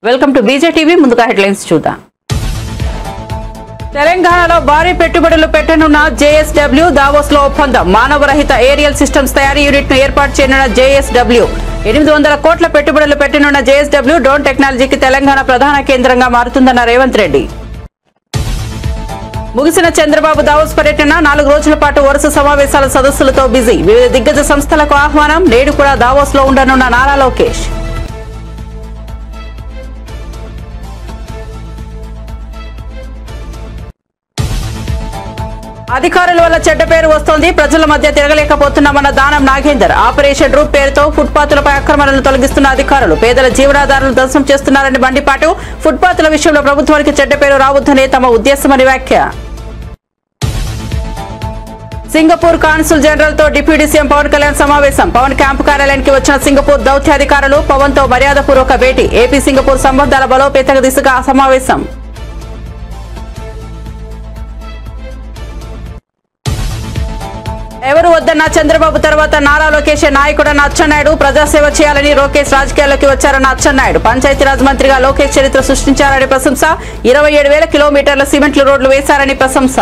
Welcome to బీజేటీవీ. ముందుగా headlines చూద్దాం. తెలంగాణలో భారీ పెట్టుబడులు పెట్టనున్న జేఎస్డబ్ల్యూ దావోస్ లో ఒప్పందం. మానవరహిత ఏరియల్ సిస్టమ్స్ తయారీ యూనిట్ ను ఏర్పాటు చేయనున్న జేఎస్డబ్ల్యూ. 800 కోట్ల పెట్టుబడులు పెట్టనున్న జేఎస్డబ్ల్యూ డ్రోన్ టెక్నాలజీకి తెలంగాణ ప్రధాన కేంద్రంగా మారుతుందన్న రేవంత్ రెడ్డి. ముగిసిన చంద్రబాబు దావోస్ పర్యటన 4 రోజుల పాటు వరుస సమావేశాల సదస్సులతో బిజీ. వివిధ దిగ్గజ సంస్థలకు ఆహ్వానం. నేడు కూడా దావోస్ లో ఉండనున్న నారా లోకేష్. అధికారుల వల్ల చెడ్డ పేరు వస్తోంది, ప్రజల మధ్య తిరగలేకపోతున్నామన్న దానం నాగేందర్. ఆపరేషన్ రూప్ పేరుతో ఫుట్పాత్లపై అక్రమాలను తొలగిస్తున్న అధికారులు. పేదల జీవనాధారాలను ధ్వంసం చేస్తున్నారని మండిపాటు. ఫుట్పాత్ల విషయంలో ప్రభుత్వానికి చెడ్డ పేరు రావద్దనే తమ ఉద్దేశమని వ్యాఖ్య. సింగపూర్ కాన్సుల్ జనరల్ తో డిప్యూటీ సీఎం పవన్ కళ్యాణ్ సమావేశం. పవన్ క్యాంపు కార్యాలయానికి వచ్చిన సింగపూర్ దౌత్యాధికారులు పవన్ తో మర్యాదపూర్వక భేటీ. ఏపీ సింగపూర్ సంబంధాల బలోపేత దిశగా సమావేశం. ఎవరు వద్దన్న చంద్రబాబు తర్వాత నారా లోకేష్ నాయకుడన్న అచ్చెన్నాయుడు. ప్రజాసేవ చేయాలని లోకేష్ రాజకీయాల్లోకి వచ్చారన్న అచ్చెన్నాయుడు. పంచాయతీరాజ్ మంత్రిగా లోకేష్ చరిత్ర సృష్టించారని ప్రశంస. 27,000 కిలోమీటర్ల సిమెంట్లు రోడ్లు వేశారని ప్రశంస.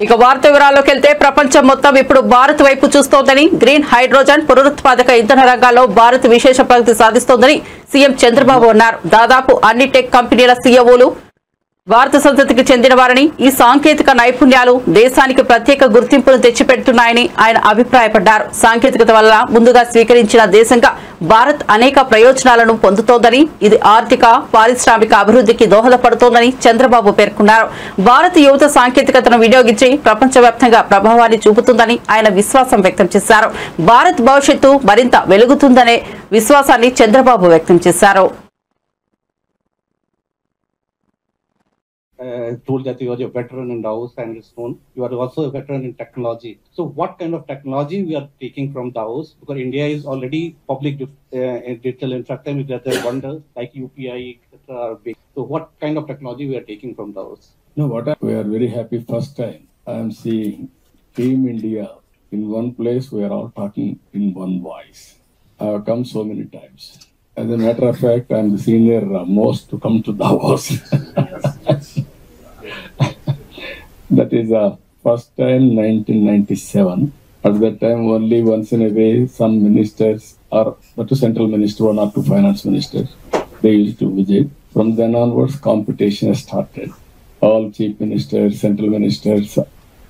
ఇక వార్త వివరాల్లోకి వెళ్తే ప్రపంచం మొత్తం ఇప్పుడు భారత్ వైపు చూస్తోందని, గ్రీన్ హైడ్రోజన్ పునరుత్పాదక ఇంధన రంగాల్లో భారత్ విశేష ప్రగతి సాధిస్తోందని సీఎం చంద్రబాబు అన్నారు. దాదాపు అన్ని టెక్ కంపెనీల సీఈఓలు భారత సంతతికి చెందిన వారని, ఈ సాంకేతిక నైపుణ్యాలు దేశానికి ప్రత్యేక గుర్తింపును తెచ్చిపెడుతున్నాయని ఆయన అభిప్రాయపడ్డారు. సాంకేతికత వల్ల ముందుగా స్వీకరించిన దేశంగా భారత్ అనేక ప్రయోజనాలను పొందుతోందని, ఇది ఆర్థిక పారిశ్రామిక అభివృద్ధికి దోహదపడుతోందని చంద్రబాబు పేర్కొన్నారు. భారత్ యువత సాంకేతికతను వినియోగించి ప్రపంచవ్యాప్తంగా ప్రభావాన్ని చూపుతుందని ఆయన విశ్వాసం వ్యక్తం చేశారు. భారత్ భవిష్యత్తు మరింత వెలుగుతుందనే విశ్వాసాన్ని చంద్రబాబు వ్యక్తం చేశారు. Told that you are a veteran in Davos and it's known. You are also a veteran in technology. So what kind of technology we are taking from Davos? Because India is already public digital infrastructure that are wonders like UPI, etc. are big. So what kind of technology we are taking from Davos? No, we are very happy. First time I am seeing Team India in one place. We are all talking in one voice. I have come so many times. As a matter of fact, I am the senior most to come to Davos. That is first time 1997. At that time only once in a way some ministers or not a central minister, one or two finance ministers, they used to visit. From then onwards competition has started. All chief ministers, central ministers,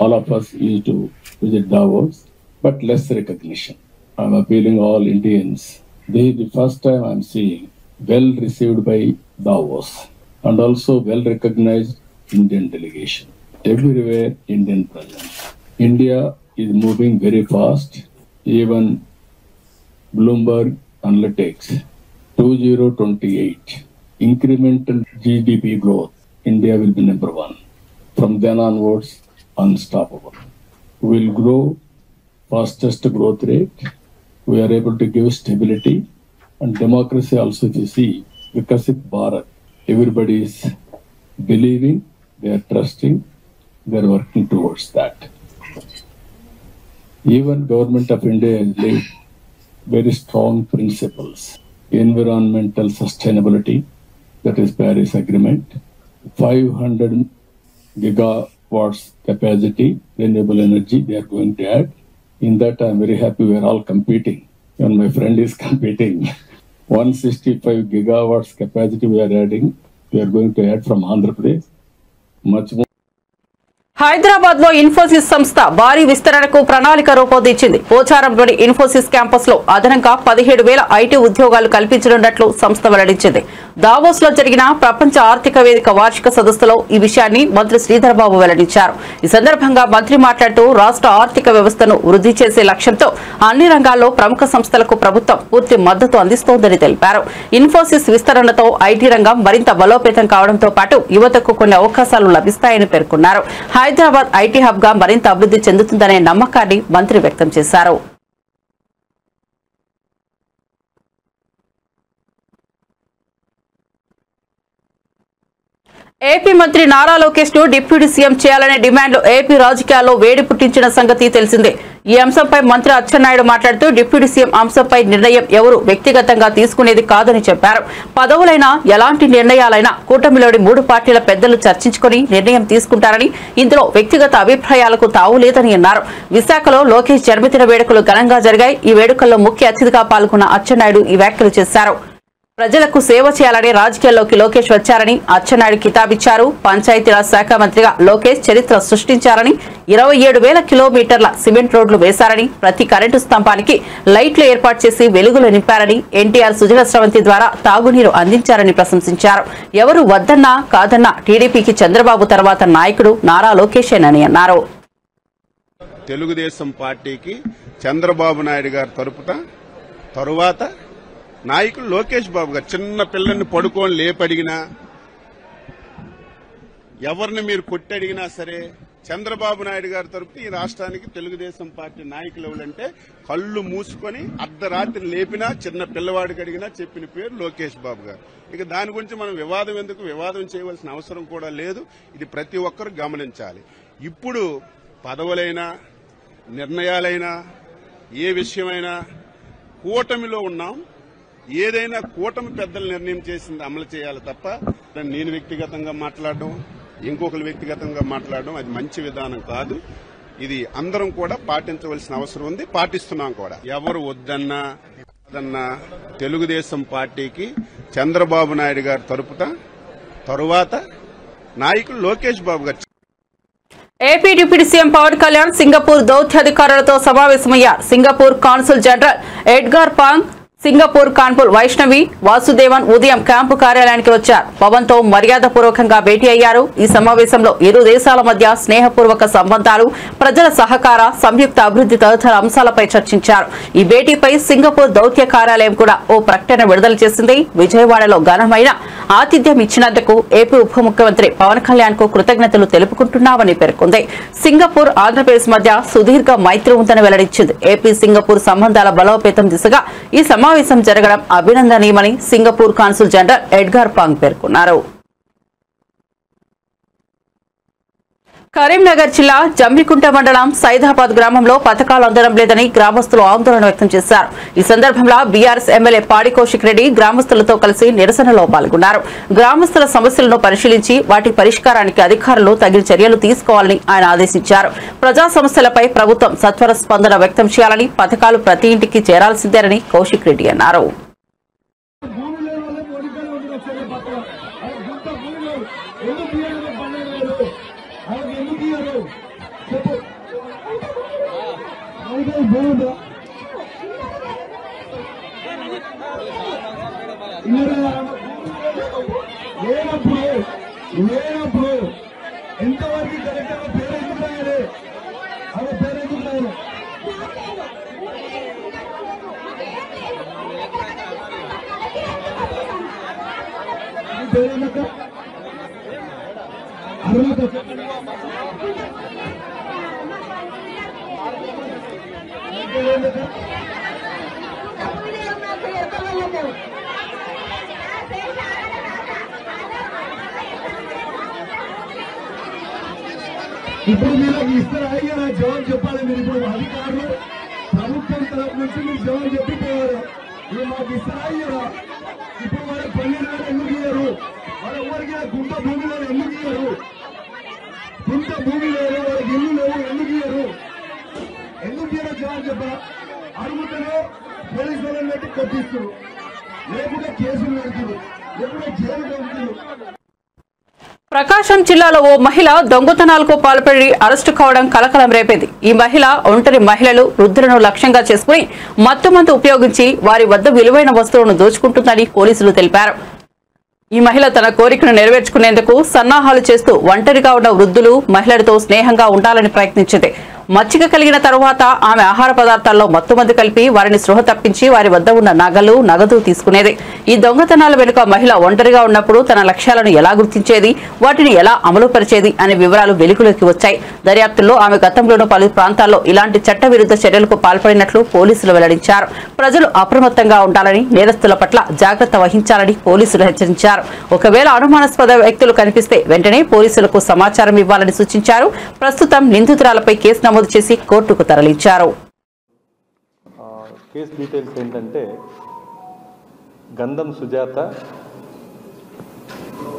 all of us used to visit Davos, but less recognition. I am appealing all Indians. This is the first time I am seeing well received by Davos and also well recognized Indian delegation. Everywhere Indian presence. India is moving very fast. Even Bloomberg Analytics 2028 incremental GDP growth. India will be number 1. From then onwards, unstoppable. We will grow fastest growth rate. We are able to give stability and democracy also. If you see, Vikasit Bharat, everybody is believing, they are trusting. They are working towards that. Even government of India has laid very strong principles. Environmental sustainability, that is Paris Agreement. 500 gigawatts capacity, renewable energy, they are going to add. In that I am very happy we are all competing. Even my friend is competing. 165 gigawatts capacity we are adding. We are going to add from Andhra Pradesh. Much more. Hyderabad లో ఇన్ఫోసిస్ సంస్థ భారీ విస్తరణకు ప్రణాళిక రూపొందించింది. పోచారంలోని Infosys campus లో అదనంగా 17,000 IT ఉద్యోగాలు కల్పించనున్నట్లు సంస్థ వెల్లడించింది. దావోస్ లో జరిగిన ప్రపంచ ఆర్థిక వేదిక వార్షిక సదస్సులో ఈ విషయాన్ని మంత్రి శ్రీధర్ బాబు వెల్లడించారు. ఈ సందర్భంగా మంత్రి మాట్లాడుతూ రాష్ట్ర ఆర్థిక వ్యవస్థను వృద్ధి చేసే లక్ష్యంతో అన్ని రంగాల్లో ప్రముఖ సంస్థలకు ప్రభుత్వం పూర్తి మద్దతు అందిస్తోందని తెలిపారు. ఇన్ఫోసిస్ విస్తరణతో ఐటీ రంగం మరింత బలోపేతం కావడంతో పాటు యువతకు కొన్ని అవకాశాలు లభిస్తాయని పేర్కొన్నారు. హైదరాబాద్ ఐటీ హబ్ గా మరింత అభివృద్ధి చెందుతుందనే నమ్మకాన్ని మంత్రి వ్యక్తం చేశారు. ఏపీ మంత్రి నారా లోకేష్ ను డిప్యూటీ సీఎం చేయాలనే డిమాండ్లు ఏపీ రాజకీయాల్లో వేడి పుట్టించిన సంగతి తెలిసిందే. ఈ అంశంపై మంత్రి అచ్చెన్నాయుడు మాట్లాడుతూ డిప్యూటీ సీఎం అంశంపై నిర్ణయం ఎవరు వ్యక్తిగతంగా తీసుకునేది కాదని చెప్పారు. పదవులైనా ఎలాంటి నిర్ణయాలైనా కూటమిలోని 3 పార్టీల పెద్దలు చర్చించుకుని నిర్ణయం తీసుకుంటారని, ఇందులో వ్యక్తిగత అభిప్రాయాలకు తావు లేదని అన్నారు. విశాఖలో లోకేష్ జన్మదిన వేడుకలు ఘనంగా జరిగాయి. ఈ వేడుకల్లో ముఖ్య అతిథిగా పాల్గొన్న అచ్చెన్నాయుడు ఈ వ్యాఖ్యలు చేశారు. ప్రజలకు సేవ చేయాలని రాజకీయాల్లోకి లోకేష్ వచ్చారని అచ్చెన్నాయుడు కితాబిచ్చారు. పంచాయతీరాజ్ శాఖ మంత్రిగా లోకేష్ చరిత్ర సృష్టించారని, 27,000 కిలోమీటర్ల సిమెంట్ రోడ్లు వేశారని, ప్రతి కరెంటు స్తంభానికి లైట్లు ఏర్పాటు చేసి వెలుగులు నింపారని, ఎన్టీఆర్ సుజల స్రవంతి ద్వారా తాగునీరు అందించారని ప్రశంసించారు. ఎవరు వద్దన్నా కాదన్నా టీడీపీకి చంద్రబాబు తర్వాత నాయకుడు నారా లోకేషేనని అన్నారు. తెలుగుదేశం పార్టీకి చంద్రబాబు నాయుడు గారు తరువాత నాయకులు లోకేష్ బాబు గారు. చిన్న పిల్లల్ని పడుకొని లేపడిగినా, ఎవరిని మీరు కొట్టడిగినా సరే చంద్రబాబు నాయుడు గారి తరపున ఈ రాష్ట్రానికి తెలుగుదేశం పార్టీ నాయకులు ఎవరంటే కళ్ళు మూసుకొని అర్ధరాత్రి లేపినా చిన్న పిల్లవాడికి అడిగినా చెప్పిన పేరు లోకేష్ బాబు గారు. ఇక దాని గురించి మనం వివాదం ఎందుకు, వివాదం చేయవలసిన అవసరం కూడా లేదు. ఇది ప్రతి ఒక్కరు గమనించాలి. ఇప్పుడు పదవులైనా నిర్ణయాలైనా ఏ విషయమైనా కూటమిలో ఉన్నాం. ఏదైనా కూటమి పెద్దలు నిర్ణయం చేసింది అమలు చేయాలి తప్ప నేను వ్యక్తిగతంగా మాట్లాడడం, ఇంకొకరు వ్యక్తిగతంగా మాట్లాడడం అది మంచి విధానం కాదు. ఇది అందరం కూడా పాటించవలసిన అవసరం ఉంది, పాటిస్తున్నాం కూడా. ఎవరు వద్దన్నా తెలుగుదేశం పార్టీకి చంద్రబాబు నాయుడు గారు తరువాత నాయకులు లోకేష్ బాబు గారు. AP deputy CM Pawan Kalyan Singapore దౌత్యాధికారులతో సమావేశమయ్యారు. Singapore consul general Edgar Pang, Singapore consul Vaishnavi Vasudevan ఉదయం క్యాంపు కార్యాలయానికి వచ్చారు. పవన్ తో మర్యాదపూర్వకంగా భేటీ అయ్యారు. ఈ సమావేశంలో ఇరు దేశాల మధ్య స్నేహపూర్వక సంబంధాలు, ప్రజల సహకార, సంయుక్త అభివృద్ధి తదితర అంశాలపై చర్చించారు. ఈ భేటీపై సింగపూర్ దౌత్య కార్యాలయం కూడా ఓ ప్రకటన విడుదల చేసింది. విజయవాడలో ఘనమైన ఆతిథ్యం ఇచ్చినందుకు ఏపీ ఉప ముఖ్యమంత్రి పవన్ కళ్యాణ్ కు కృతజ్ఞతలు తెలుపుకుంటున్నామని పేర్కొంది. సింగపూర్ ఆంధ్రప్రదేశ్ మధ్య సుదీర్ఘ మైత్రి ఉందని వెల్లడించింది. ఏపీ సింగపూర్ సంబంధాల బలోపేతం దిశగా ఈ సమావేశం జరగడం అభినందనీయమని Singapore consul general Edgar Pang పేర్కొన్నారు. కరీంనగర్ జిల్లా జమ్మికుంట మండలం సైదాబాద్ గ్రామంలో పథకాలు అందడం లేదని గ్రామస్తులు ఆందోళన వ్యక్తం చేశారు. ఈ సందర్భంగా బీఆర్ఎస్ ఎమ్మెల్యే పాడి కౌశిక్ రెడ్డి గ్రామస్తులతో కలిసి నిరసనలో పాల్గొన్నారు. గ్రామస్తుల సమస్యలను పరిశీలించి వాటి పరిష్కారానికి అధికారులు తగిన చర్యలు తీసుకోవాలని ఆయన ఆదేశించారు. ప్రజా సమస్యలపై ప్రభుత్వం సత్వర స్పందన వ్యక్తం చేయాలని, పథకాలు ప్రతి ఇంటికి చేరాల్సిందేనని కౌశిక్ రెడ్డి అన్నారు. ఎంతవరకు కరెక్ట్గా పేరు ఎందుకు అవి పేరు ఎందుకు పేరు ఇప్పుడు మీరు ఇస్తారా అయ్యా జవాబు చెప్పాలి. మీరు ఇప్పుడు అధికారులు ప్రభుత్వం తరఫు నుంచి మీరు జవాబు చెప్పిపోయారు. మీరు మాకు ఇస్తారా అయ్యారా? ఇప్పుడు వాళ్ళకి 12,000 ఎందుకు ఇయ్యారు? వాళ్ళ ఎవరికి గుంట భూమిలో ఎందుకు ఇయ్యారు? గుంట భూమి లేదు, వాళ్ళకి ఇల్లు లేవు, ఎందుకు ఇయ్యారు? ఎందుకు ఇయ్యారో జవాబు చెప్పరా? అడుగుతారో పోలీసు వాళ్ళని పెట్టి కొట్టిస్తారు, లేకుంటే కేసులు పెడుతున్నారు, లేకుంటే జైలు పెడుతున్నారు. ప్రకాశం జిల్లాలో ఓ మహిళ దొంగతనాలకు పాల్పడి అరెస్టు కావడం కలకలం రేపింది. ఈ మహిళ ఒంటరి మహిళలు, వృద్ధులను లక్ష్యంగా చేసుకుని మత్తుమందు ఉపయోగించి వారి వద్ద విలువైన వస్తువులను దోచుకుంటుందని పోలీసులు తెలిపారు. ఈ మహిళ తన కోరికను నెరవేర్చుకునేందుకు సన్నాహాలు చేస్తూ ఒంటరిగా ఉన్న వృద్ధులు, మహిళలతో స్నేహంగా ఉండాలని ప్రయత్నించింది. మచ్చిక కలిగిన తరువాత ఆమె ఆహార పదార్థాల్లో మత్తుమందు కలిపి వారిని స్పృహ తప్పించి వారి వద్ద ఉన్న నగలు, నగదు తీసుకునేది. ఈ దొంగతనాల వెనుక మహిళ ఒంటరిగా ఉన్నప్పుడు తన లక్ష్యాలను ఎలా గుర్తించేది, వాటిని ఎలా అమలుపరిచేది అనే వివరాలు వెలుగులోకి వచ్చాయి. దర్యాప్తుల్లో ఆమె గతంలోనూ పలు ప్రాంతాల్లో ఇలాంటి చట్టవిరుద్ధ చర్యలకు పాల్పడినట్లు పోలీసులు వెల్లడించారు. ప్రజలు అప్రమత్తంగా ఉండాలని, నేరస్తుల పట్ల జాగ్రత్త వహించాలని పోలీసులు హెచ్చరించారు. ఒకవేళ అనుమానాస్పద వ్యక్తులు కనిపిస్తే వెంటనే పోలీసులకు సమాచారం ఇవ్వాలని సూచించారు. ప్రస్తుతం నిందితురాలపై కేసు నమోదు నమోదు చేసి కోర్టుకు తరలించారు. కేసు డీటెయిల్స్ ఏంటంటే గంధం సుజాత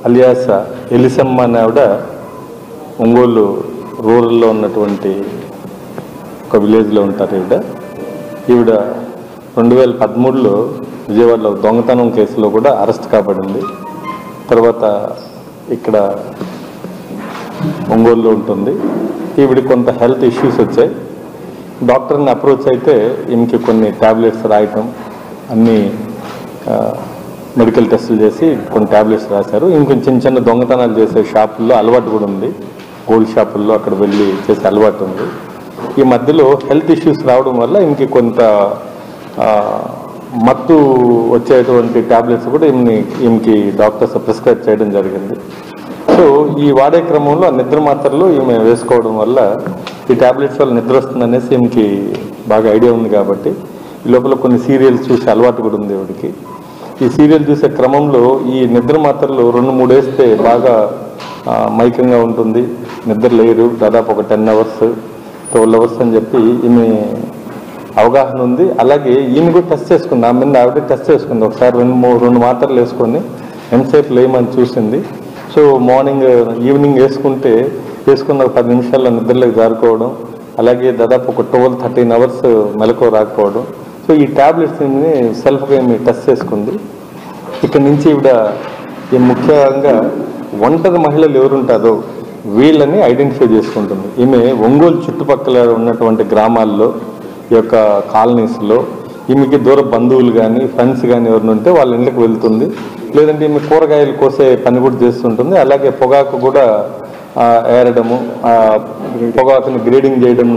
అలియాస ఎలిసమ్మ అనే ఆవిడ ఒంగోలు రూరల్లో ఉన్నటువంటి ఒక విలేజ్లో ఉంటారు. ఈవిడ 2013లో విజయవాడలో దొంగతనం కేసులో కూడా అరెస్ట్ కాబడింది. తర్వాత ఇక్కడ ఒంగోలులో ఉంటుంది. ఈవిడికి కొంత హెల్త్ ఇష్యూస్ వచ్చాయి. డాక్టర్ని అప్రోచ్ అయితే ఈమెకి కొన్ని ట్యాబ్లెట్స్ రాయటం, అన్ని మెడికల్ టెస్టులు చేసి కొన్ని ట్యాబ్లెట్స్ రాశారు. ఇంకొంచెం చిన్న దొంగతనాలు చేసే షాపుల్లో అలవాటు కూడా ఉంది. గోల్డ్ షాపుల్లో అక్కడ వెళ్ళి చేసే అలవాటు ఉంది. ఈ మధ్యలో హెల్త్ ఇష్యూస్ రావడం వల్ల ఈమెకి కొంత మత్తు వచ్చేటువంటి ట్యాబ్లెట్స్ కూడా ఈమెకి డాక్టర్స్ ప్రిస్క్రైబ్ చేయడం జరిగింది. సో ఈ వాడే క్రమంలో నిద్ర మాత్రలు ఈమె వేసుకోవడం వల్ల ఈ ట్యాబ్లెట్స్ వల్ల నిద్ర వస్తుందనేసి ఈమెకి బాగా ఐడియా ఉంది. కాబట్టి ఈ లోపల కొన్ని సీరియల్స్ చూసే అలవాటు కూడా ఉంది ఈవిడికి. ఈ సీరియల్ చూసే క్రమంలో ఈ నిద్ర మాత్రలు 2-3 వేస్తే బాగా మైకంగా ఉంటుంది, నిద్ర లేరు. దాదాపు ఒక 10 hours 12 hours అని చెప్పి ఈమె అవగాహన ఉంది. అలాగే ఈమె కూడా టెస్ట్ చేసుకుంది. ఆ మీద ఆవిడ టెస్ట్ చేసుకుంది. ఒకసారి 2 మాత్రలు వేసుకొని ఎంతసేపు లేమని చూసింది. సో మార్నింగ్ ఈవినింగ్ వేసుకున్న 10 నిమిషాల్లో నిద్రలోకి జారుకోవడం, అలాగే దాదాపు ఒక 12-13 hours మెలకువ రాకపోవడం. సో ఈ ట్యాబ్లెట్స్ని సెల్ఫ్గా ఈమె టెస్ట్ చేసుకుంది. ఇక్కడ నుంచి ఈవిడ ముఖ్యంగా ఒంటరి మహిళలు ఎవరుంటారో వీళ్ళని ఐడెంటిఫై చేసుకుంటుంది. ఈమె ఒంగోలు చుట్టుపక్కల ఉన్నటువంటి గ్రామాల్లో, ఈ యొక్క కాలనీస్లో ఈమెకి దూర బంధువులు కానీ ఫ్రెండ్స్ కానీ ఎవరిని ఉంటే వాళ్ళ ఇళ్ళకి వెళ్తుంది. లేదంటే ఈమె కూరగాయలు కోసే పని కూడా చేస్తుంటుంది. అలాగే పొగాకు కూడా ఏరడము, పొగాకుని గ్రేడింగ్ చేయడం,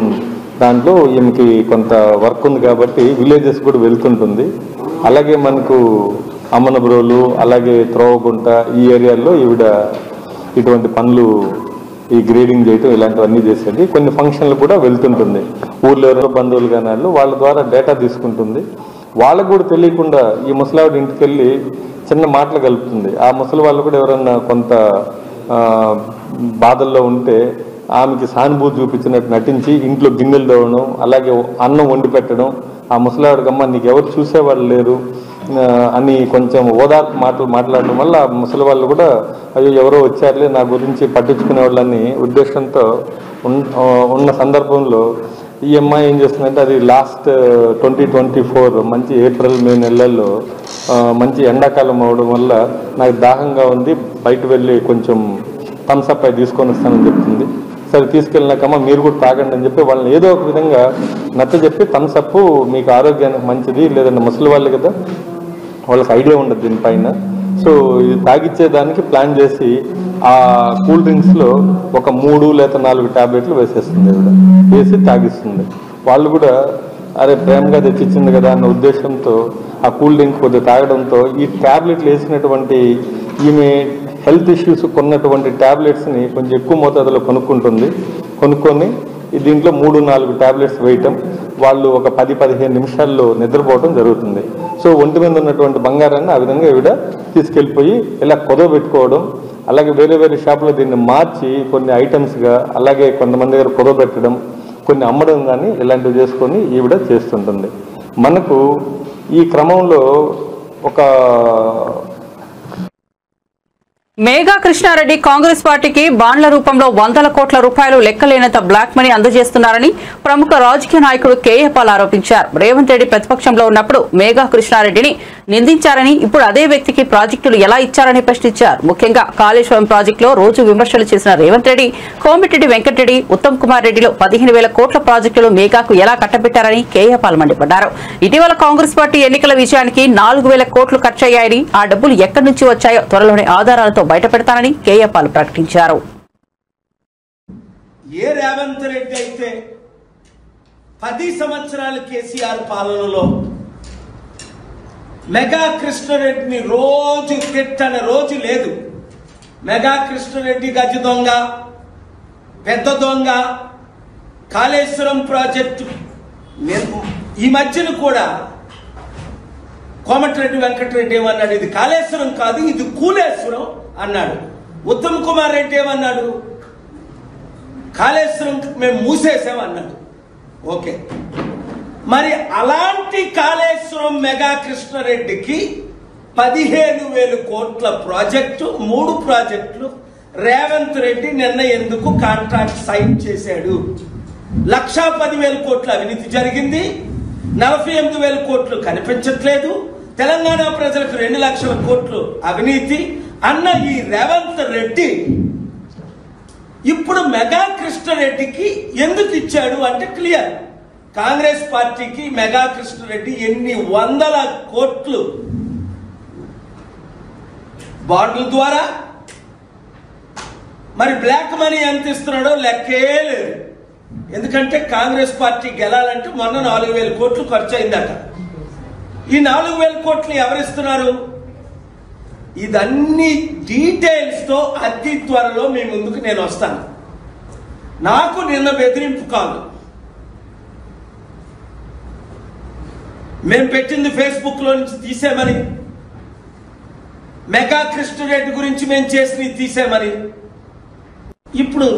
దాంట్లో ఈమెకి కొంత వర్క్ ఉంది కాబట్టి విలేజెస్ కూడా వెళ్తుంటుంది. అలాగే మనకు అమ్మనబ్రోలు, అలాగే త్రోవగుంట ఈ ఏరియాల్లో ఈవిడ ఇటువంటి పనులు, ఈ గ్రేడింగ్ చేయటం ఇలాంటివన్నీ చేసేది. కొన్ని ఫంక్షన్లు కూడా వెళ్తుంటుంది. ఊర్లో ఎవరో బంధువులు కానీ వాళ్ళ ద్వారా డేటా తీసుకుంటుంది. వాళ్ళకు కూడా తెలియకుండా ఈ ముసలావిడ ఇంటికి వెళ్ళి చిన్న మాటలు కలుపుతుంది. ఆ ముసలి వాళ్ళు కూడా ఎవరన్నా కొంత బాధల్లో ఉంటే ఆమెకి సానుభూతి చూపించినట్టు నటించి ఇంట్లో గిన్నెలు తోవడం, అలాగే అన్నం వండి పెట్టడం. ఆ ముసలావిడకమ్మ నీకు ఎవరు చూసేవాళ్ళు లేరు అని కొంచెం ఓదార్పు మాట్లాడడం వల్ల ఆ ముసలి వాళ్ళు కూడా అయ్యో ఎవరో వచ్చారులే నా గురించి పట్టించుకునే వాళ్ళని ఉద్దేశంతో ఉన్న సందర్భంలో ఈ అమ్మాయి ఏం చేస్తుందంటే, అది లాస్ట్ 2024 మంచి ఏప్రిల్ మే నెలల్లో మంచి ఎండాకాలం అవడం వల్ల నాకు దాహంగా ఉంది, బయట వెళ్ళి కొంచెం థమ్స్అప్ అయి తీసుకొని వస్తానని చెప్తుంది. సరే తీసుకెళ్ళినాకమ్మా మీరు కూడా తాగండి అని చెప్పి వాళ్ళని ఏదో ఒక విధంగా నచ్చజెప్పి థమ్స్అప్ మీకు ఆరోగ్యానికి మంచిది, లేదంటే ముసలి వాళ్ళు కదా వాళ్ళకి ఐడియా ఉండదు దీనిపైన. సో ఇది తాగిచ్చేదానికి ప్లాన్ చేసి ఆ కూల్ డ్రింక్స్లో ఒక 3 లేదా 4 ట్యాబ్లెట్లు వేసేస్తుంది. వేసి తాగిస్తుంది. వాళ్ళు కూడా అరే ప్రేమగా తెచ్చిచ్చింది కదా అన్న ఉద్దేశంతో ఆ కూల్ డ్రింక్ కొద్దిగా తాగడంతో ఈ ట్యాబ్లెట్లు వేసినటువంటి ఈమె హెల్త్ ఇష్యూస్ కొన్నటువంటి ట్యాబ్లెట్స్ని కొంచెం ఎక్కువ మోతాదులో కొనుక్కొని దీంట్లో 3-4 ట్యాబ్లెట్స్ వేయటం, వాళ్ళు ఒక 10-15 నిమిషాల్లో నిద్రపోవటం జరుగుతుంది. సో ఒంటి మీద ఉన్నటువంటి బంగారాన్ని ఆ విధంగా ఈవిడ తీసుకెళ్ళిపోయి ఇలా కుదవబెట్టుకోవడం, అలాగే వేరే వేరే షాపులో దీన్ని మార్చి కొన్ని ఐటమ్స్గా, అలాగే కొంతమంది దగ్గర కుదవబెట్టడం, కొన్ని అమ్మడం కానీ ఇలాంటివి చేసుకొని ఈవిడ చేస్తుంటుంది. మనకు ఈ క్రమంలో ఒక మేఘా కృష్ణారెడ్డి కాంగ్రెస్ పార్టీకి బాండ్ల రూపంలో 100 కోట్ల రూపాయలు లెక్కలేనంత బ్లాక్ మనీ అందజేస్తున్నారని ప్రముఖ రాజకీయ నాయకుడు కేఏ పాల్ ఆరోపించారు. రేవంత్ రెడ్డి ప్రతిపక్షంలో ఉన్నప్పుడు మేఘా కృష్ణారెడ్డిని నిందించారని, ఇప్పుడు అదే వ్యక్తికి ప్రాజెక్టులు ఎలా ఇచ్చారని ప్రశ్నించారు. ముఖ్యంగా కాళేశ్వరం ప్రాజెక్టులో రోజు విమర్శలు చేసిన రేవంత్ రెడ్డి, కోమిటిరెడ్డి వెంకటరెడ్డి, ఉత్తమ్ కుమార్ రెడ్డిలో 15,000 కోట్ల ప్రాజెక్టులు మేఘాకు ఎలా కట్టబెట్టారని కేఏ పాల్ మండిపడ్డారు. ఇటీవల కాంగ్రెస్ పార్టీ ఎన్నికల విజయానికి 4,000 కోట్లు ఖర్చయ్యాయని, ఆ డబ్బులు ఎక్కడి నుంచి వచ్చాయో త్వరలోనే ఆధారాలతో బయట పెడతానని కేఏ పాల్ ప్రకటించారు. ఏ రేవంత్ రెడ్డి అయితే 10 సంవత్సరాల కేసీఆర్ పాలనలో మెగా కృష్ణారెడ్డిని రోజు తిట్టని రోజు లేదు. మెగా కృష్ణారెడ్డి గజ దొంగ, పెద్ద దొంగ, కాళేశ్వరం ప్రాజెక్టు ఈ మధ్యన కూడా కోమటిరెడ్డి వెంకటరెడ్డి ఏమన్నాడు, ఇది కాళేశ్వరం కాదు ఇది కూలేశ్వరం అన్నాడు. ఉత్తమ్ కుమార్ రెడ్డి ఏమన్నాడు, కాళేశ్వరం మేము మూసేసామన్నాడు. ఓకే, మరి అలాంటి కాళేశ్వరం మెగా కృష్ణారెడ్డికి 15,000 కోట్ల ప్రాజెక్టు, 3 ప్రాజెక్టులు రేవంత్ రెడ్డి నిన్న ఎందుకు కాంట్రాక్ట్ సైన్ చేశాడు? 1,10,000 కోట్ల అవినీతి జరిగింది, 48,000 కోట్లు కనిపించట్లేదు, తెలంగాణ ప్రజలకు 2 లక్షల కోట్లు అవినీతి అన్న ఈ రేవంత్ రెడ్డి ఇప్పుడు మెగా కృష్ణారెడ్డికి ఎందుకు ఇచ్చాడు అంటే క్లియర్. కాంగ్రెస్ పార్టీకి మెగా కృష్ణారెడ్డి ఎన్ని వందల కోట్లు బాండ్ల ద్వారా, మరి బ్లాక్ మనీ ఎంత ఇస్తున్నాడో లెక్కే లేదు. ఎందుకంటే కాంగ్రెస్ పార్టీ గెలాలంటే మొన్న 4,000 కోట్లు ఖర్చు అయిందట. ఈ 4,000 కోట్లు ఎవరిస్తున్నారు? ఇదన్నీ డీటెయిల్స్ తో అతి త్వరలో మీ ముందుకు నేను వస్తాను. నాకు నిన్న బెదిరింపు కాదు, మేము పెట్టింది ఫేస్బుక్ లో నుంచి తీసేమని, మెగా కృష్ణారెడ్డి గురించి మేము చేసి తీసేమని. ఇప్పుడు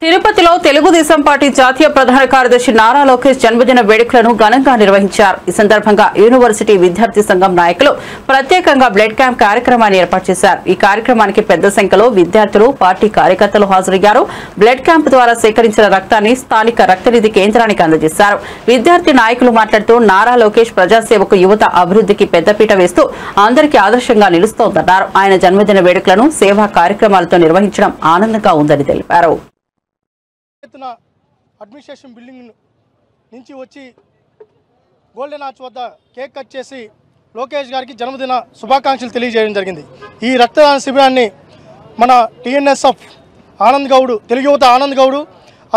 తిరుపతిలో తెలుగుదేశం పార్టీ జాతీయ ప్రధాన కార్యదర్శి నారా లోకేష్ జన్మదిన వేడుకలను ఘనంగా నిర్వహించారు. ఈ సందర్భంగా యూనివర్సిటీ విద్యార్థి సంఘం నాయకులు ప్రత్యేకంగా బ్లడ్ క్యాంప్ కార్యక్రమాన్ని ఏర్పాటు చేశారు. ఈ కార్యక్రమానికి పెద్ద సంఖ్యలో విద్యార్థులు, పార్టీ కార్యకర్తలు హాజరయ్యారు. బ్లడ్ క్యాంప్ ద్వారా సేకరించిన రక్తాన్ని స్థానిక రక్తనిధి కేంద్రానికి అందజేశారు. విద్యార్థి నాయకులు మాట్లాడుతూ నారా లోకేష్ ప్రజాసేవకు, యువత అభివృద్ధికి పెద్దపీట వేస్తూ అందరికీ ఆదర్శంగా నిలుస్తోందన్నారు. ఆయన జన్మదిన వేడుకలను సేవా కార్యక్రమాలతో నిర్వహించడం ఆనందంగా ఉందని తెలిపారు. అడ్మినిస్ట్రేషన్ బిల్డింగ్ నుంచి వచ్చి గోల్డెన్ ఆర్చ్ వద్ద కేక్ కట్ చేసి లోకేష్ గారికి జన్మదిన శుభాకాంక్షలు తెలియజేయడం జరిగింది. ఈ రక్తదాన శిబిరాన్ని మన టీఎన్ఎస్ఎఫ్ ఆనంద్ గౌడ్, తెలుగు యువత ఆనంద్ గౌడ్,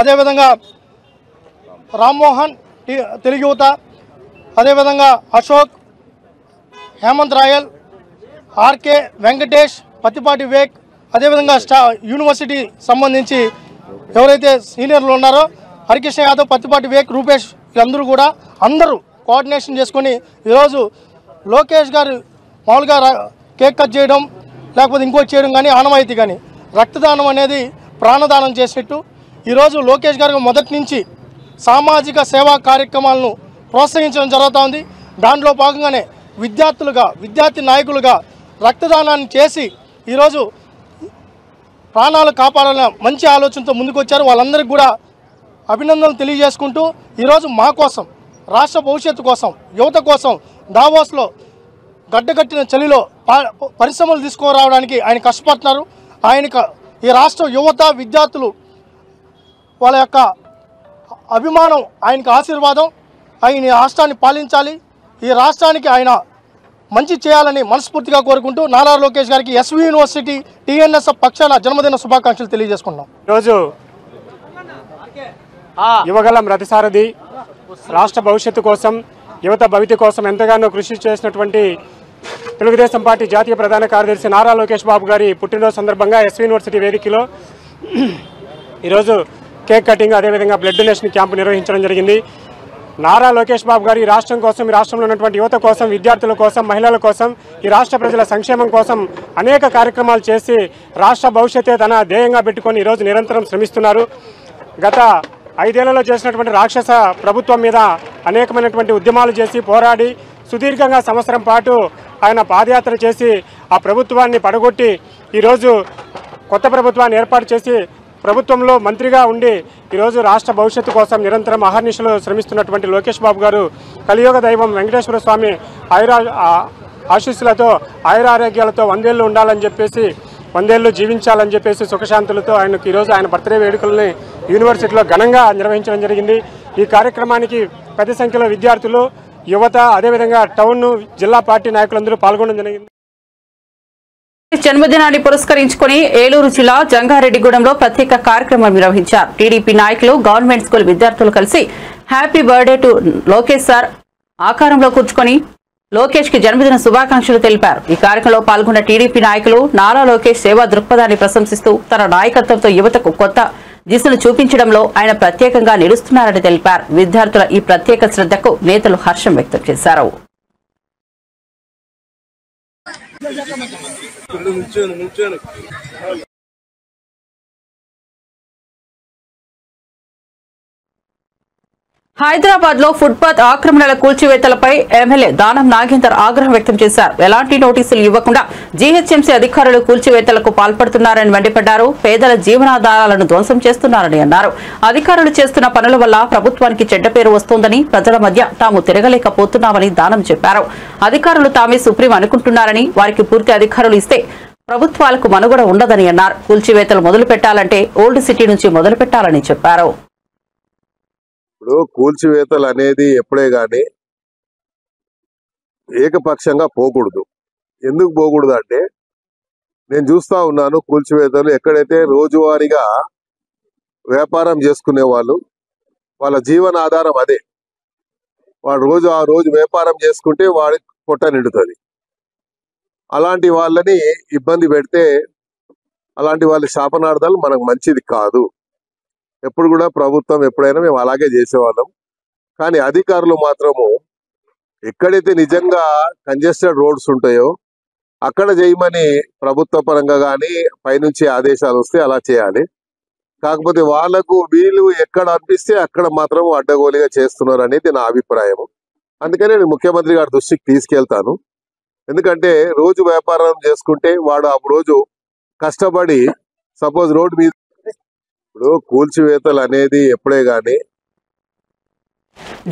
అదేవిధంగా రామ్మోహన్ తెలుగు యువత, అదేవిధంగా అశోక్, హేమంత్ రాయల్, ఆర్కే వెంకటేష్, పత్తిపాటి వివేక్, అదేవిధంగా యూనివర్సిటీ సంబంధించి ఎవరైతే సీనియర్లు ఉన్నారో హరికృష్ణ యాదవ్, పత్తిపాటి వివేక్, రూపేష్, వీళ్ళందరూ కూడా అందరూ కోఆర్డినేషన్ చేసుకొని ఈరోజు లోకేష్ గారు మామూలుగా కేక్ కట్ చేయడం లేకపోతే ఇంకోటి చేయడం కానీ ఆనవాయితీ కానీ రక్తదానం అనేది ప్రాణదానం చేసినట్టు ఈరోజు లోకేష్ గారు మొదటి నుంచి సామాజిక సేవా కార్యక్రమాలను ప్రోత్సహించడం జరుగుతూ ఉంది. దాంట్లో భాగంగానే విద్యార్థి నాయకులుగా రక్తదానాన్ని చేసి ఈరోజు ప్రాణాలు కాపాడాలన్న మంచి ఆలోచనతో ముందుకు వచ్చారు. వాళ్ళందరికీ కూడా అభినందనలు తెలియజేసుకుంటూ ఈరోజు మా కోసం, రాష్ట్ర భవిష్యత్తు కోసం, యువత కోసం దావోస్లో గడ్డగట్టిన చలిలో పరిశ్రమలు తీసుకురావడానికి ఆయన కష్టపడుతున్నారు. ఆయనకు ఈ రాష్ట్ర యువత, విద్యార్థులు వాళ్ళ యొక్క అభిమానం, ఆయనకు ఆశీర్వాదం. ఆయన ఈ రాష్ట్రాన్ని పాలించాలి, ఈ రాష్ట్రానికి ఆయన మంచి చేయాలని మనస్ఫూర్తిగా కోరుకుంటూ నారా లోకేష్ గారికి ఎస్వి యూనివర్సిటీ టీఎన్ఎస్ఎఫ్ పక్షాన జన్మదిన శుభాకాంక్షలు తెలియజేసుకున్నాం. ఈరోజు యువగలం రథసారథి, రాష్ట్ర భవిష్యత్తు కోసం, యువత భవిత కోసం ఎంతగానో కృషి చేసినటువంటి తెలుగుదేశం పార్టీ జాతీయ ప్రధాన కార్యదర్శి నారా లోకేష్ బాబు గారి పుట్టినరోజు సందర్భంగా ఎస్వి యూనివర్సిటీ వేదికలో ఈరోజు కేక్ కటింగ్, అదేవిధంగా బ్లడ్ డొనేషన్ క్యాంపు నిర్వహించడం జరిగింది. నారా లోకేష్ బాబు గారు ఈ రాష్ట్రం కోసం, ఈ రాష్ట్రంలో ఉన్నటువంటి యువత కోసం, విద్యార్థుల కోసం, మహిళల కోసం, ఈ రాష్ట్ర ప్రజల సంక్షేమం కోసం అనేక కార్యక్రమాలు చేసి రాష్ట్ర భవిష్యత్తే తన ధ్యేయంగా పెట్టుకొని ఈరోజు నిరంతరం శ్రమిస్తున్నారు. గత 5 ఏళ్లలో చేసినటువంటి రాక్షస ప్రభుత్వం మీద అనేకమైనటువంటి ఉద్యమాలు చేసి పోరాడి సుదీర్ఘంగా సంవత్సరం పాటు ఆయన పాదయాత్ర చేసి ఆ ప్రభుత్వాన్ని పడగొట్టి ఈరోజు కొత్త ప్రభుత్వాన్ని ఏర్పాటు చేసి ప్రభుత్వంలో మంత్రిగా ఉండి ఈరోజు రాష్ట్ర భవిష్యత్తు కోసం నిరంతరం అహర్నిశలు శ్రమిస్తున్నటువంటి లోకేష్ బాబు గారు కలియుగ దైవం వెంకటేశ్వర స్వామి ఆశీస్సులతో, ఆయురారోగ్యాలతో 100 ఏళ్ళు ఉండాలని చెప్పేసి, 100 ఏళ్ళు జీవించాలని చెప్పేసి సుఖశాంతులతో ఆయనకు ఈరోజు ఆయన బర్త్డే వేడుకల్ని యూనివర్సిటీలో ఘనంగా నిర్వహించడం జరిగింది. ఈ కార్యక్రమానికి పెద్ద సంఖ్యలో విద్యార్థులు, యువత, అదేవిధంగా టౌన్, జిల్లా పార్టీ నాయకులందరూ పాల్గొనడం జరిగింది. జన్మదినాన్ని పురస్కరించుకుని ఏలూరు జిల్లా జంగారెడ్డిగూడెంలో ప్రత్యేక కార్యక్రమం నిర్వహించారు. టీడీపీ నాయకులు, గవర్నమెంట్ స్కూల్ విద్యార్థులు కలిసి happy birthday to Lokesh sir ఆకారంలో కూర్చుకొని లోకేష్ కి జన్మదిన శుభాకాంక్షలు తెలిపారు. ఈ కార్యక్రమంలో పాల్గొన్న టీడీపీ నాయకులు నారా లోకేష్ సేవా దృక్పథాన్ని ప్రశంసిస్తూ తన నాయకత్వంతో యువతకు కొత్త దిశను చూపించడంలో ఆయన ప్రత్యేకంగా నిలుస్తున్నారని తెలిపారు. విద్యార్థుల ఈ ప్రత్యేక శ్రద్ధకు నేతలు హర్షం వ్యక్తం చేశారు. హైదరాబాద్ లో ఫుట్పాత్ ఆక్రమణల కూల్చివేతలపై ఎమ్మెల్యే దానం నాగేందర్ ఆగ్రహం వ్యక్తం చేశారు. ఎలాంటి నోటీసులు ఇవ్వకుండా జీహెచ్ఎంసీ అధికారులు కూల్చివేతలకు పాల్పడుతున్నారని మండిపడ్డారు. పేదల జీవనాధారాలను ధ్వంసం చేస్తున్నారని అన్నారు. అధికారులు చేస్తున్న పనుల వల్ల ప్రభుత్వానికి చెడ్డ పేరు వస్తోందని, ప్రజల మధ్య తాము తిరగలేకపోతున్నామని దానం చెప్పారు. అధికారులు తామే సుప్రీం అనుకుంటున్నారని, వారికి పూర్తి అధికారులు ఇస్తే ప్రభుత్వాలకు మనుగడ ఉండదని అన్నారు. కూల్చివేతలు మొదలు పెట్టాలంటే ఓల్డ్ సిటీ నుంచి మొదలు పెట్టాలని చెప్పారు. ఇప్పుడు కూల్చివేతలు అనేది ఎప్పుడే గాని ఏకపక్షంగా పోకూడదు. ఎందుకు పోకూడదు అంటే, నేను చూస్తా ఉన్నాను కూల్చివేతలు ఎక్కడైతే రోజువారీగా వ్యాపారం చేసుకునే వాళ్ళు, వాళ్ళ జీవన ఆధారం అదే. వాడు ఆ రోజు వ్యాపారం చేసుకుంటే వాడికి పొట్ట నిండుతుంది. అలాంటి వాళ్ళని ఇబ్బంది పెడితే, అలాంటి వాళ్ళ శాపనార్థాలు మనకు మంచిది కాదు. ఎప్పుడు కూడా ప్రభుత్వం ఎప్పుడైనా మేము అలాగే చేసేవాళ్ళం. కానీ అధికారులు మాత్రము ఎక్కడైతే నిజంగా కంజెస్టెడ్ రోడ్స్ ఉంటాయో అక్కడ చేయమని ప్రభుత్వ పరంగా కానీ పైనుంచి ఆదేశాలు వస్తే అలా చేయాలి. కాకపోతే వాళ్లకు వీళ్ళు ఎక్కడ అనిపిస్తే అక్కడ మాత్రం అడ్డగోలుగా చేస్తున్నారు అనేది నా అభిప్రాయం. అందుకనే నేను ముఖ్యమంత్రి గారి దృష్టికి తీసుకెళ్తాను. ఎందుకంటే రోజు వ్యాపారం చేసుకుంటే వాడు ఆ రోజు కష్టపడి సపోజ్ రోడ్డు మీద ఇప్పుడు కూల్చివేతలు అనేది ఎప్పుడే గాని.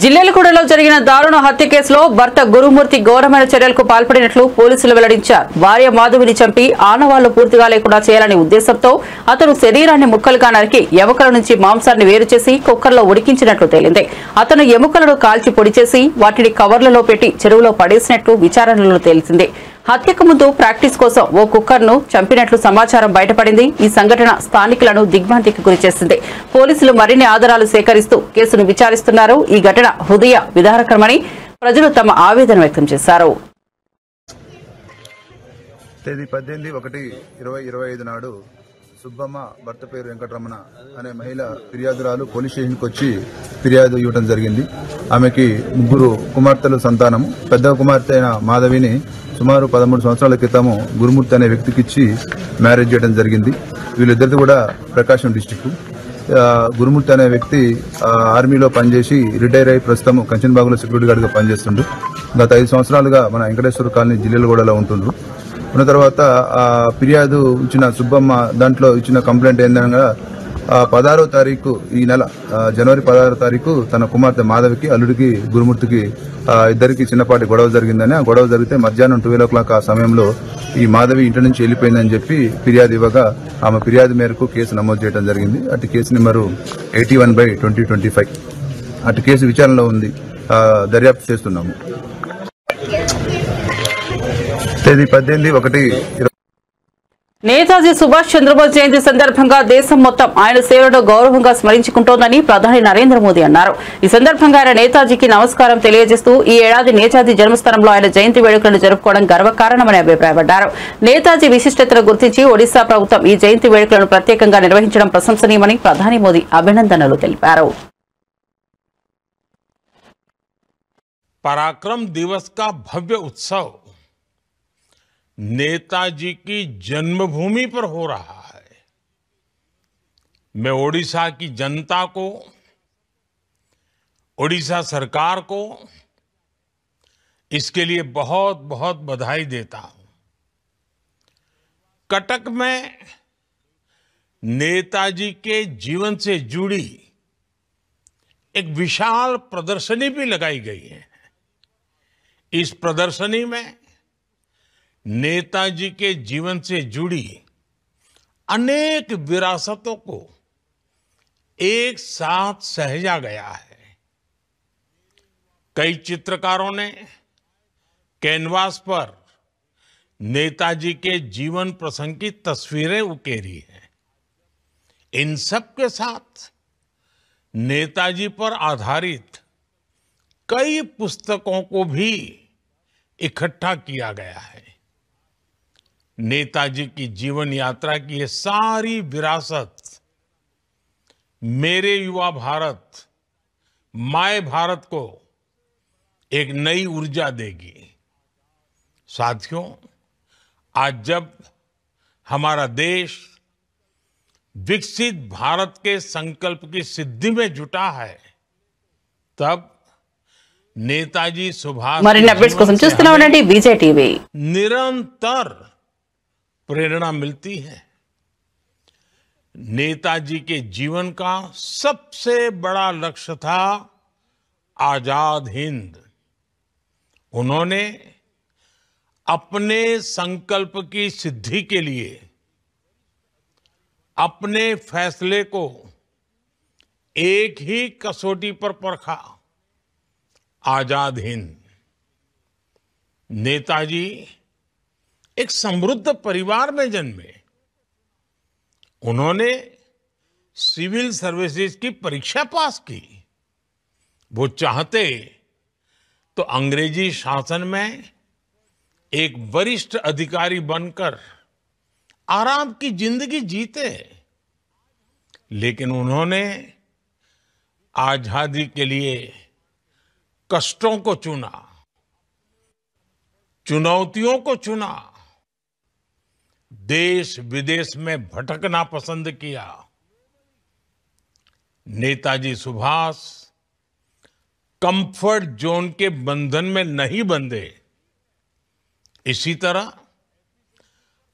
జిల్లెలగూడలో జరిగిన దారుణ హత్య కేసులో భర్త గురుమూర్తి ఘోరమైన చర్యలకు పాల్పడినట్లు పోలీసులు వెల్లడించారు. భార్య మాధవిని చంపి ఆనవాళ్లు పూర్తిగా లేకుండా చేయాలనే ఉద్దేశంతో అతను శరీరాన్ని ముక్కలుగా నరికి ఎముకల నుంచి మాంసాన్ని వేరు చేసి కుక్కర్లో ఉడికించినట్లు తేలింది. అతను ఎముకలను కాల్చి పొడి చేసి వాటిని కవర్లలో పెట్టి చెరువులో పడేసినట్లు విచారణలో తేలిసింది. హత్యకు ముందు ప్రాక్టీస్ కోసం ఓ కుక్కర్ను చంపినట్లు సమాచారం బయటపడింది. ఈ సంఘటన స్థానికులను దిగ్భ్రాంతికి గురిచేసింది. పోలీసులు మరిన్ని ఆధారాలు సేకరిస్తూ కేసును విచారిస్తున్నారు. ఈ ఘటన హృదయ విదారకరమని ప్రజలు తమ ఆవేదన వ్యక్తం చేశారు. తేదీ 18/1/2025 నాడు సుబ్బమ్మ భర్త పేరు వెంకటరమణ అనే మహిళ ఫిర్యాదురాలు పోలీస్ స్టేషన్కి వచ్చి ఫిర్యాదు ఇవ్వడం జరిగింది. ఆమెకి 3 కుమార్తెలు సంతానం. పెద్ద కుమార్తె అయిన మాధవిని సుమారు 13 సంవత్సరాల క్రితము గురుమూర్తి అనే వ్యక్తికి ఇచ్చి మ్యారేజ్ చేయడం జరిగింది. వీళ్ళిద్దరిది కూడా ప్రకాశం డిస్టిక్. గురుమూర్తి అనే వ్యక్తి ఆర్మీలో పనిచేసి రిటైర్ అయి ప్రస్తుతం కంచన్బాగులో సెక్యూరిటీ గార్డ్గా పనిచేస్తుండ్రు. గత 5 సంవత్సరాలుగా మన వెంకటేశ్వర కాలనీ జిల్లెలగూడలో ఉంటుండ్రు. ఉన్న తర్వాత ఫిర్యాదు ఇచ్చిన సుబ్బమ్మ దాంట్లో ఇచ్చిన కంప్లైంట్ ఏందనగా 16వ తారీఖు ఈ నెల జనవరి 16వ తారీఖు తన కుమార్తె మాధవికి అల్లుడికి గురుమూర్తికి ఇద్దరికి చిన్నపాటి గొడవ జరిగిందని, ఆ గొడవ జరిగితే మధ్యాహ్నం 12 o'clock ఆ సమయంలో ఈ మాధవి ఇంటి నుంచి వెళ్ళిపోయిందని చెప్పి ఫిర్యాదు ఇవ్వగా ఆమె ఫిర్యాదు మేరకు కేసు నమోదు చేయడం జరిగింది. అటు కేసు నెంబరు 81/2025. అటు కేసు విచారణలో ఉంది, దర్యాప్తు చేస్తున్నాము. తేదీ 18/1/2025. నేతాజీ సుభాష్ చంద్రబోస్ జయంతి సందర్భంగా దేశం మొత్తం ఆయన సేవలను గౌరవంగా స్మరించుకుంటోందని ప్రధాని నరేంద్ర మోదీ అన్నారు. ఈ సందర్భంగా ఆయన నేతాజీకి నమస్కారం తెలియజేస్తూ ఈ ఏడాది నేతాజీ జన్మస్థానంలో ఆయన జయంతి వేడుకలను జరుపుకోవడం గర్వకారణమని అభిప్రాయపడ్డారు. నేతాజీ విశిష్టతను గుర్తించి ఒడిశా ప్రభుత్వం ఈ జయంతి వేడుకలను ప్రత్యేకంగా నిర్వహించడం ప్రశంసనీయమని ప్రధాని మోదీ అభినందనలు తెలిపారు. पराक्रम दिवस का भव्य उत्सव नेताजी की जन्मभूमि पर हो रहा है। मैं ओडिशा की जनता को, ओडिशा सरकार को इसके लिए बहुत बहुत बधाई देता हूं। कटक में नेताजी के जीवन से जुड़ी एक विशाल प्रदर्शनी भी लगाई गई है। इस प्रदर्शनी में नेताजी के जीवन से जुड़ी अनेक विरासतों को एक साथ सहेजा गया है। कई चित्रकारों ने कैनवास पर नेताजी के जीवन प्रसंग की तस्वीरें उकेरी हैं। इन सब के साथ नेताजी पर आधारित कई पुस्तकों को भी इकट्ठा किया गया है। नेताजी की जीवन यात्रा की ये सारी विरासत मेरे युवा भारत, माय भारत को एक नई ऊर्जा देगी। साथियों, आज जब हमारा देश विकसित भारत के संकल्प की सिद्धि में जुटा है, तब नेताजी सुभाष మరిన్ని అప్డేట్స్ కోసం చూస్తూనే ఉండండి విజయ్ టీవీ. निरंतर प्रेरणा मिलती है। नेताजी के जीवन का सबसे बड़ा लक्ष्य था आजाद हिंद। उन्होंने अपने संकल्प की सिद्धि के लिए अपने फैसले को एक ही कसौटी पर परखा, आजाद हिंद। नेताजी एक समृद्ध परिवार में जन्मे। उन्होंने सिविल सर्विसेज की परीक्षा पास की। वो चाहते तो अंग्रेजी शासन में एक वरिष्ठ अधिकारी बनकर आराम की जिंदगी जीते, लेकिन उन्होंने आजादी के लिए कष्टों को चुना, चुनौतियों को चुना, देश विदेश में भटकना पसंद किया। नेताजी सुभाष कंफर्ट जोन के बंधन में नहीं बंधे। इसी तरह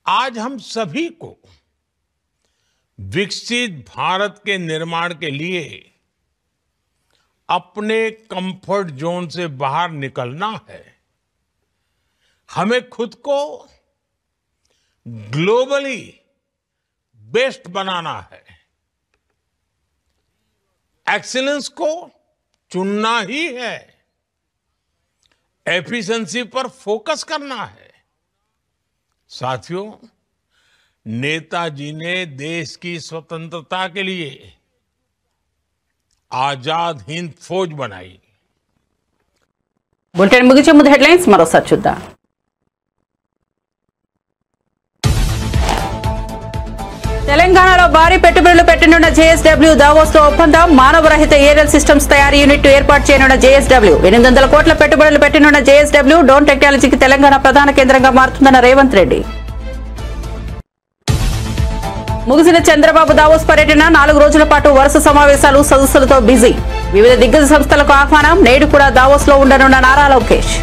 आज हम सभी को विकसित भारत के निर्माण के लिए अपने कंफर्ट जोन से बाहर निकलना है। हमें खुद को ग्लोबली बेस्ट बनाना है। एक्सीलेंस को चुनना ही है। एफिशिएंसी पर फोकस करना है। साथियों, नेताजी ने देश की स्वतंत्रता के लिए आजाद हिंद फौज बनाई। బులెటిన్ ముగించే ముందు హెడ్లైన్స్ మరోసారి చూద్దాం. తెలంగాణలో భారీ పెట్టుబడులు పెట్టనున్న జేఎస్డబ్ల్యూ దావోస్ లో ఒప్పందం. మానవరహిత ఏరియల్ సిస్టమ్స్ తయారీ యూనిట్ ఏర్పాటు చేయనున్న జేఎస్డబ్ల్యూ. 800 కోట్ల పెట్టుబడులు పెట్టనున్న జేఎస్డబ్ల్యూ డ్రోన్ టెక్నాలజీకి తెలంగాణ ప్రధాన కేంద్రంగా మారుతుందన్న రేవంత్ రెడ్డి. ముగిసిన చంద్రబాబు దావోస్ పర్యటన 4 రోజుల పాటు వరుస సమావేశాలు, సదస్సులతో బిజీ. వివిధ దిగ్గజ సంస్థలకు ఆహ్వానం. నేడు కూడా దావోస్ లో ఉండనున్న నారా లోకేష్.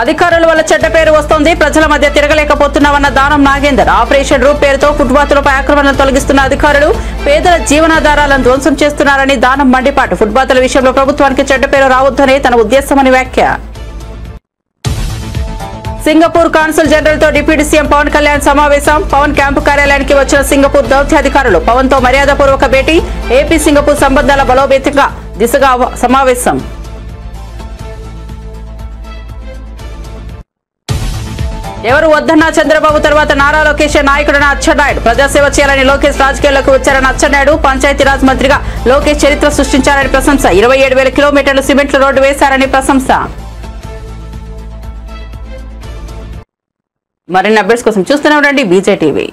అధికారుల వల్ల చెడ్డ పేరు వస్తోంది, ప్రజల మధ్య తిరగలేకపోతున్నామన్న దానం నాగేందర్. ఆపరేషన్ రూప్ పేరుతో ఫుట్బాతులపై ఆక్రమణలు తొలగిస్తున్న అధికారులు పేదల జీవనాధారాలను ధ్వంసం చేస్తున్నారని దానం మండిపాటు. ఫుట్బాతుల విషయంలో ప్రభుత్వానికి చెడ్డ పేరు రావద్దనే తన ఉద్దేశమని వ్యాఖ్య. సింగపూర్ కాన్సుల్ జనరల్ తో డిప్యూటీ సీఎం పవన్ కళ్యాణ్ సమావేశం. పవన్ క్యాంపు కార్యాలయానికి వచ్చిన సింగపూర్ దౌత్యాధికారులు పవన్ తో మర్యాదపూర్వక భేటీ. ఏపీ సింగపూర్ సంబంధాల బలోపేతంగా దిశగా సమావేశం. ఎవరు వద్దన్నా చంద్రబాబు తర్వాత నారా లోకేష్ నాయకుడన్న అచ్చెన్నాయుడు. ప్రజాసేవ చేయాలని లోకేష్ రాజకీయాల్లోకి వచ్చారన్న అచ్చెన్నాయుడు. పంచాయతీరాజ్ మంత్రిగా లోకేష్ చరిత్ర సృష్టించారని ప్రశంస. 27,000 కిలోమీటర్ల సిమెంట్ రోడ్డు వేశారని ప్రశంస. మరిన్ని అప్డేట్స్ కోసం చూస్తూనే ఉండండి విజయ్ టీవీ.